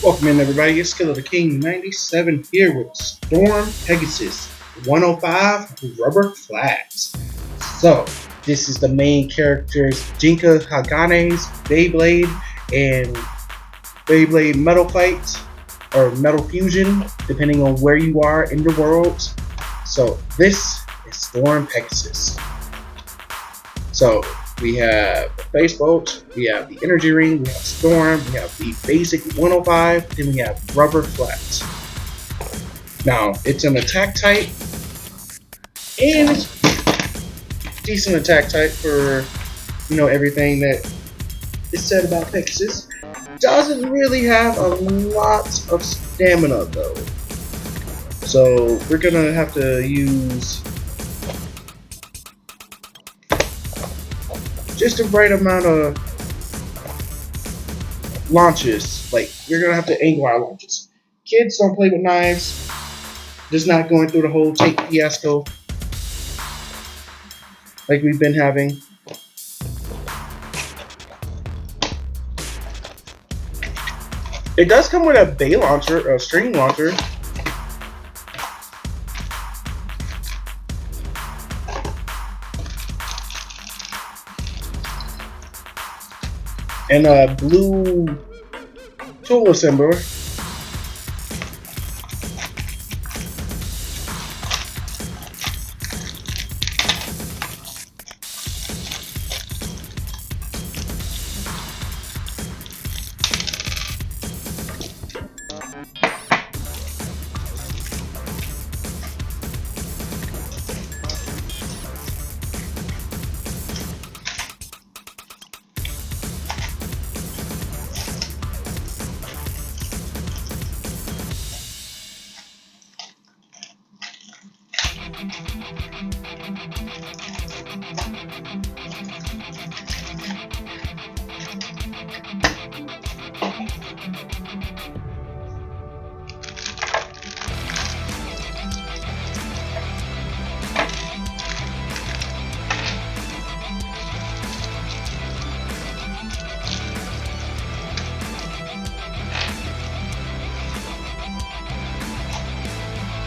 Welcome in, everybody. It's Killer the King 97 here with Storm Pegasus 105 Rubber Flats. So, this is the main characters Jinka Hagane's Beyblade and Beyblade Metal Fight or Metal Fusion, depending on where you are in the world. So, this is Storm Pegasus. So, we have the Face Bolt, we have the Energy Ring, we have Storm, we have the basic 105, then we have Rubber Flats. Now, it's an attack type, and it's decent attack type for, everything that is said about Pegasus. Doesn't really have a lot of stamina, though. So, we're gonna have to use just the right amount of launches. Like, you're gonna have to angle our launches. Kids don't play with knives. Just not going through the whole tank fiasco like we've been having. It does come with a bay launcher, a string launcher. And a blue tool assembler.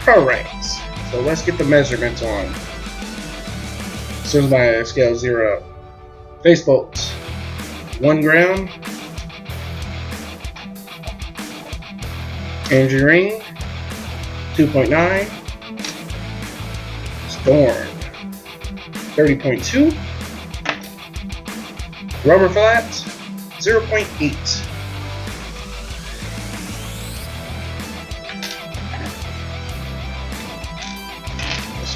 Alright, so let's get the measurements on. As soon as my scale 0. Face bolt, 1 gram. Energy ring, 2.9. Storm, 30.2. Rubber flat, 0.8.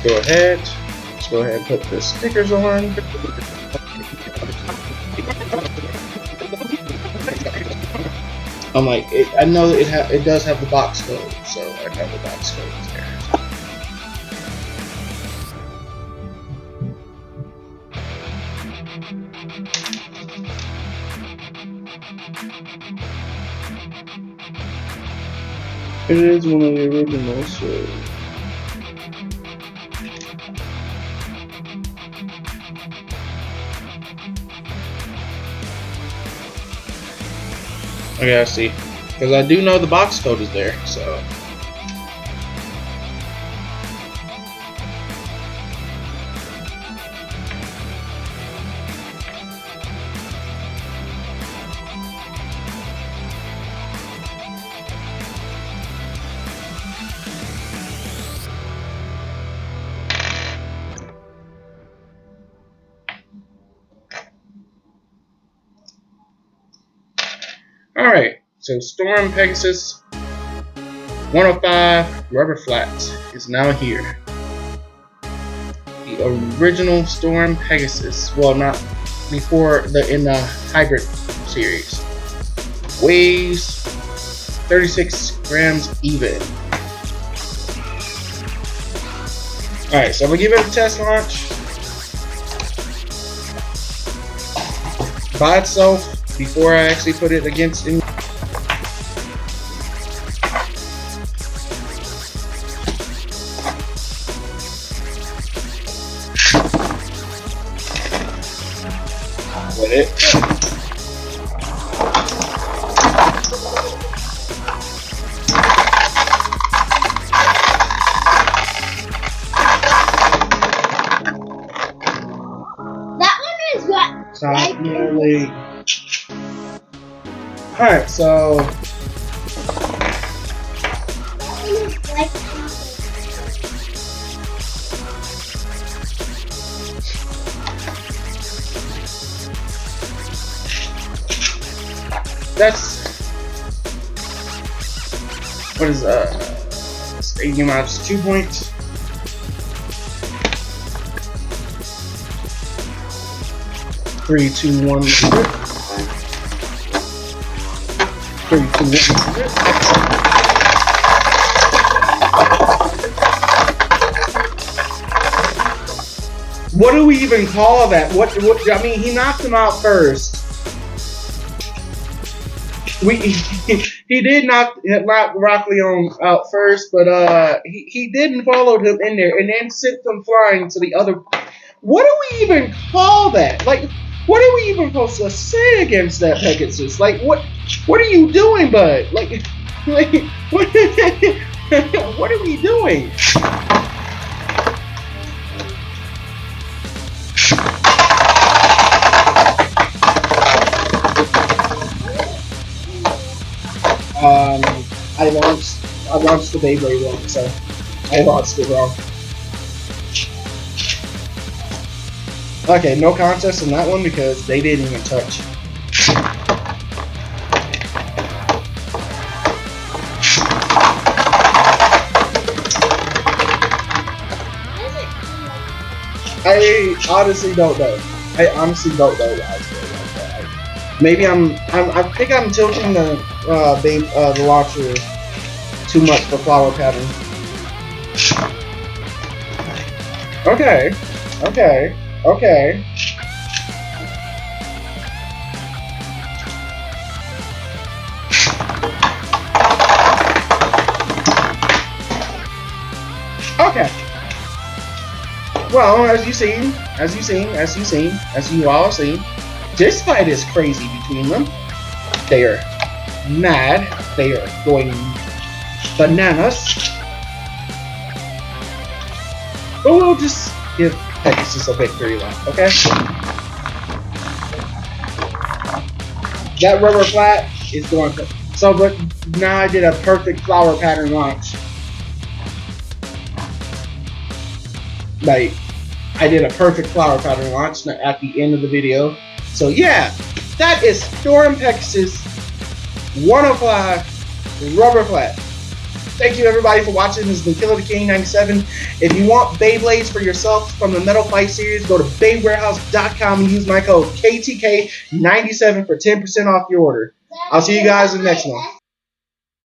Let's go ahead and put the stickers on. I'm like, I know it does have the box code, so I know the box code is there. It is one of the originals, so I gotta see, because I do know the box code is there, so. Alright, so Storm Pegasus 105 Rubber Flat is now here. The original Storm Pegasus, well, not before in the hybrid series, weighs 36 grams even. Alright, so I'm gonna give it a test launch by itself before I actually put it against any. With it. Beyblade. Alright, so that's what is stadium odds 2 points. Three, two, one, 3, 2, 1. What do we even call that? What? I mean, he knocked him out first. He did knock Rock Leon out first, but he didn't follow him in there and then sent him flying to the other. What do we even call that? Like, what are we even supposed to say against that Pegasus? Like, what are you doing, bud? Like what? What are we doing? I launched the Beyblade wrong, so I launched it wrong. Okay, no contest in that one because they didn't even touch. I honestly don't know. I honestly don't know why it's going like that. Maybe I think I'm tilting the launcher too much for flower pattern. Okay. Okay. Okay. Okay. Well, as you all seen, this fight is crazy between them. They are mad. They are going bananas. But we'll just give Pegasus a victory lap, okay? That rubber flat is going to... So, but now I did a perfect flower pattern launch. Like, I did a perfect flower pattern launch at the end of the video. So yeah, that is Storm Pegasus 105 rubber flat. Thank you everybody for watching. This has been Killer the King 97. If you want Beyblades for yourself from the Metal Fight series, go to BeyWarehouse.com and use my code KTK97 for 10% off your order. I'll see you guys in the next one.